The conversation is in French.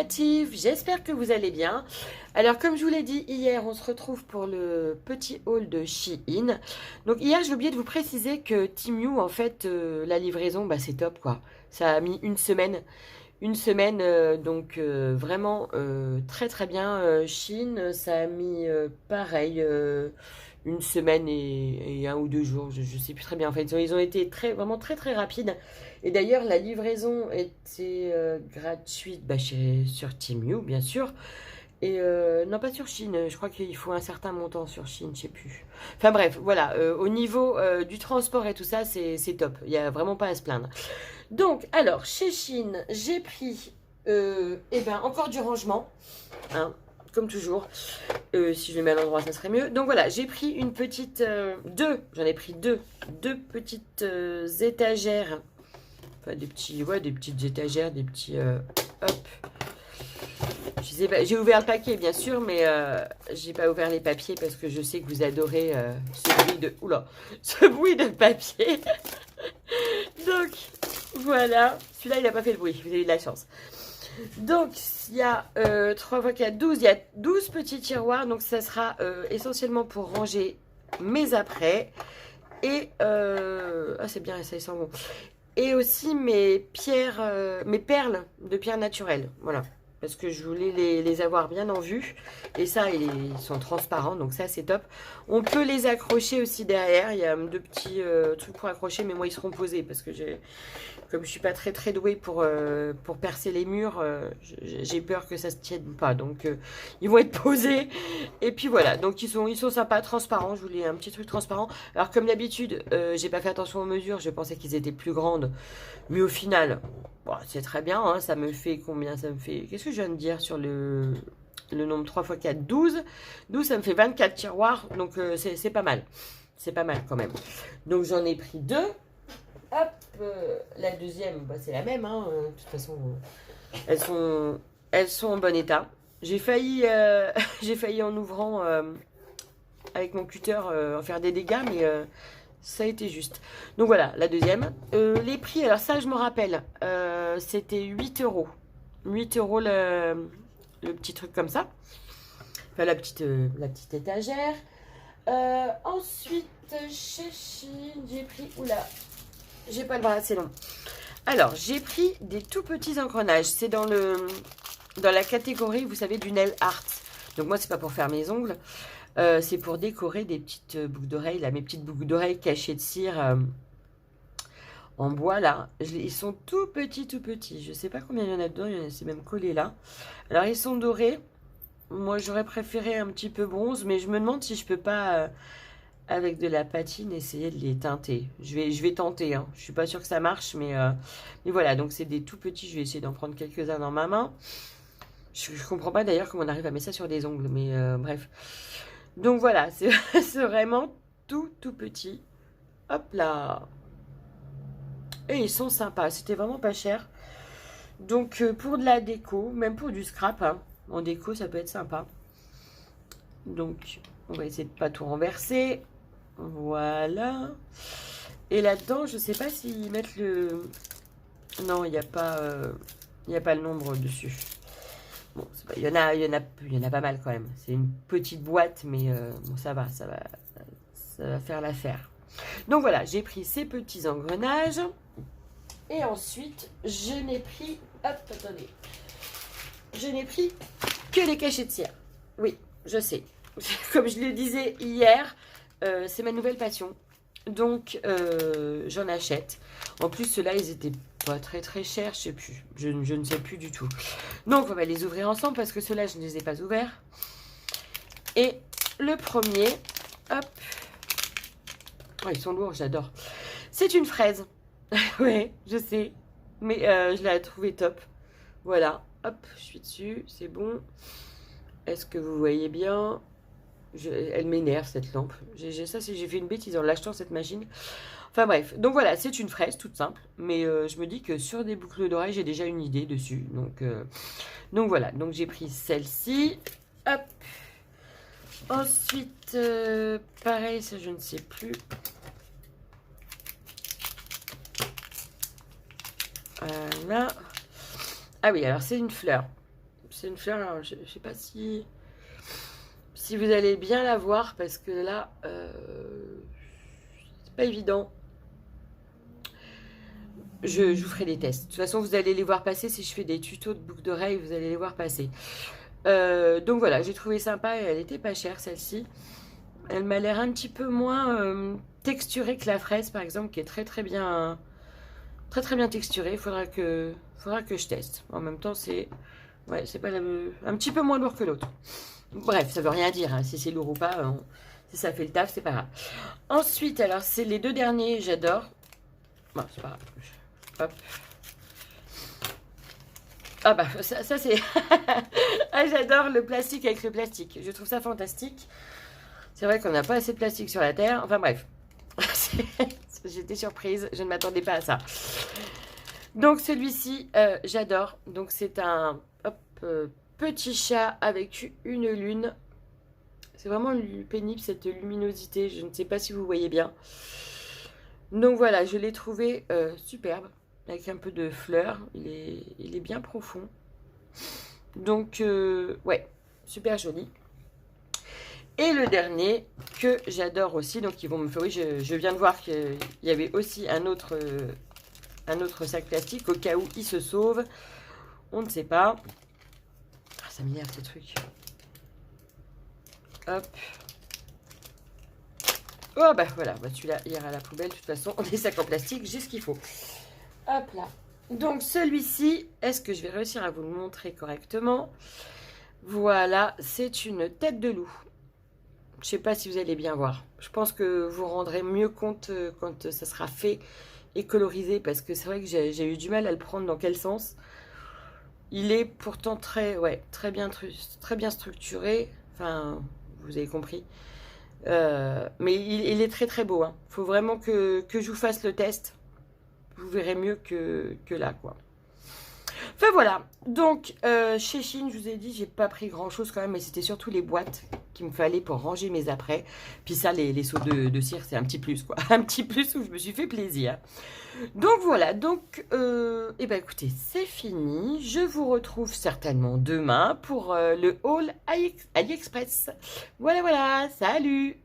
créative, j'espère que vous allez bien. Alors comme je vous l'ai dit hier, on se retrouve pour le petit haul de Shein. Donc hier j'ai oublié de vous préciser que Temu en fait la livraison c'est top quoi. Ça a mis une semaine donc vraiment très très bien. Shein ça a mis pareil une semaine et un ou deux jours, je sais plus très bien. En fait, ils ont été vraiment très très rapides. Et d'ailleurs, la livraison était gratuite sur Temu, bien sûr. Et non, pas sur Chine. Je crois qu'il faut un certain montant sur Chine, je sais plus. Enfin bref, voilà. Au niveau du transport et tout ça, c'est top. Il n'y a vraiment pas à se plaindre. Donc, alors, chez Chine, j'ai pris encore du rangement. Hein, comme toujours. Si je le mets à l'endroit, ça serait mieux. Donc voilà, j'ai pris une petite... j'en ai pris deux petites étagères. Enfin, des petites étagères, des petits... hop. Je sais pas, j'ai ouvert le paquet, bien sûr, mais j'ai pas ouvert les papiers parce que je sais que vous adorez ce bruit de... Oula, ce bruit de papier. Donc, voilà. Celui-là, il n'a pas fait le bruit. Vous avez eu de la chance. Donc, il y a 3 x 4, 12. Il y a 12 petits tiroirs. Donc, ça sera essentiellement pour ranger mes après. Et, c'est bien, ça, ils sont bons. Et aussi mes perles de pierre naturelle. Voilà. Parce que je voulais les avoir bien en vue. Et ça, ils sont transparents. Donc ça, c'est top. On peut les accrocher aussi derrière. Il y a deux petits trucs pour accrocher. Mais moi, ils seront posés. Parce que comme je suis pas très très douée pour percer les murs, j'ai peur que ça se tienne pas. Donc, ils vont être posés. Et puis voilà. Donc, ils sont sympas, transparents. Je voulais un petit truc transparent. Alors, comme d'habitude, j'ai pas fait attention aux mesures. Je pensais qu'ils étaient plus grandes. Mais au final... Bon, c'est très bien, hein, ça me fait combien? Ça me fait... Qu'est-ce que je viens de dire sur le nombre 3 x 4? 12. 12, ça me fait 24 tiroirs, donc c'est pas mal. C'est pas mal quand même. Donc j'en ai pris deux. Hop, la deuxième, c'est la même, hein, de toute façon, elles sont en bon état. J'ai failli, j'ai failli en ouvrant avec mon cutter en faire des dégâts, mais... ça a été juste. Donc voilà, la deuxième. Les prix, alors ça, je me rappelle. C'était 8 euros. 8 euros le petit truc comme ça. Enfin, la petite étagère. Ensuite, chez Chine, j'ai pris... Oula, j'ai pas le bras, c'est long. Alors, j'ai pris des tout petits engrenages. C'est dans la catégorie, vous savez, du nail art. Donc moi, c'est pas pour faire mes ongles. C'est pour décorer des petites boucles d'oreilles, là, mes petites boucles d'oreilles cachées de cire en bois, là. Ils sont tout petits, tout petits. Je sais pas combien il y en a dedans, c'est même collé là. Alors, ils sont dorés. Moi, j'aurais préféré un petit peu bronze, mais je me demande si je peux pas, avec de la patine, essayer de les teinter. Je vais tenter, hein. Je suis pas sûre que ça marche, mais voilà. Donc, c'est des tout petits. Je vais essayer d'en prendre quelques-uns dans ma main. Je comprends pas d'ailleurs comment on arrive à mettre ça sur des ongles, mais bref. Donc voilà, c'est vraiment tout petit. Hop là. Et ils sont sympas, c'était vraiment pas cher. Donc pour de la déco, même pour du scrap, hein, en déco ça peut être sympa. Donc on va essayer de pas tout renverser. Voilà. Et là-dedans, je sais pas s'ils mettent le... Non, il n'y a pas le nombre dessus. Bon, il y en a pas mal quand même. C'est une petite boîte, mais bon, ça va faire l'affaire. Donc voilà, j'ai pris ces petits engrenages. Et ensuite, je n'ai pris... Hop, attendez. Je n'ai pris que les cachets de cire. Oui, je sais. Comme je le disais hier, c'est ma nouvelle passion. Donc, j'en achète. En plus, ceux-là, ils étaient pas très très chers, je sais plus. Je ne sais plus du tout. Donc, on va les ouvrir ensemble parce que ceux-là, je ne les ai pas ouverts. Et le premier, hop. Oh, ils sont lourds, j'adore. C'est une fraise. Ouais, je sais. Mais je l'ai trouvé top. Voilà. Hop, je suis dessus. C'est bon. Est-ce que vous voyez bien? Elle m'énerve cette lampe. J'ai fait une bêtise en l'achetant cette machine. Enfin bref, donc voilà, c'est une fraise toute simple. Mais je me dis que sur des boucles d'oreilles, j'ai déjà une idée dessus. Donc voilà, donc j'ai pris celle-ci. Hop. Ensuite, pareil, ça je ne sais plus. Voilà. Ah oui, alors c'est une fleur. C'est une fleur, alors, je sais pas si vous allez bien la voir, parce que là, c'est pas évident. Je vous ferai des tests. De toute façon, vous allez les voir passer. Si je fais des tutos de boucles d'oreilles, vous allez les voir passer. Donc voilà, j'ai trouvé sympa et elle était pas chère, celle-ci. Elle m'a l'air un petit peu moins texturée que la fraise, par exemple, qui est très bien texturée. Faudra que je teste. En même temps, c'est pas un petit peu moins lourd que l'autre. Bref, ça veut rien dire, hein. Si c'est lourd ou pas, si ça fait le taf, c'est pas grave. Ensuite, alors, c'est les deux derniers, j'adore. Bon, c'est pas grave. Hop. Ah bah, ça c'est... ah, j'adore le plastique avec le plastique. Je trouve ça fantastique. C'est vrai qu'on n'a pas assez de plastique sur la Terre. Enfin bref. J'étais surprise, je ne m'attendais pas à ça. Donc celui-ci, j'adore. Donc c'est un petit chat avec une lune. C'est vraiment pénible cette luminosité. Je ne sais pas si vous voyez bien. Donc voilà, je l'ai trouvé superbe. Avec un peu de fleurs. Il est bien profond. Donc ouais, super joli. Et le dernier que j'adore aussi, donc ils vont me faire, oui, je viens de voir qu'il y avait aussi un autre sac plastique au cas où il se sauve. On ne sait pas. Ah, ça m'énerve ce truc. Hop. Oh bah voilà, bah, celui-là il ira à la poubelle. De toute façon, on est sacs en plastique, j'ai ce qu'il faut. Hop là. Donc celui-ci, est-ce que je vais réussir à vous le montrer correctement? Voilà, c'est une tête de loup. Je sais pas si vous allez bien voir. Je pense que vous rendrez mieux compte quand ça sera fait et colorisé, parce que c'est vrai que j'ai eu du mal à le prendre dans quel sens. Il est pourtant très bien structuré. Enfin, vous avez compris. Mais il est très beau. Hein. Faut vraiment que je vous fasse le test. Vous verrez mieux que là, quoi. Enfin voilà, donc chez Chine, je vous ai dit, j'ai pas pris grand chose quand même, mais c'était surtout les boîtes qu'il me fallait pour ranger mes après. Puis ça, les seaux de cire, c'est un petit plus, quoi. Un petit plus où je me suis fait plaisir. Donc voilà, donc, eh ben écoutez, c'est fini. Je vous retrouve certainement demain pour le haul AliExpress. Voilà, salut!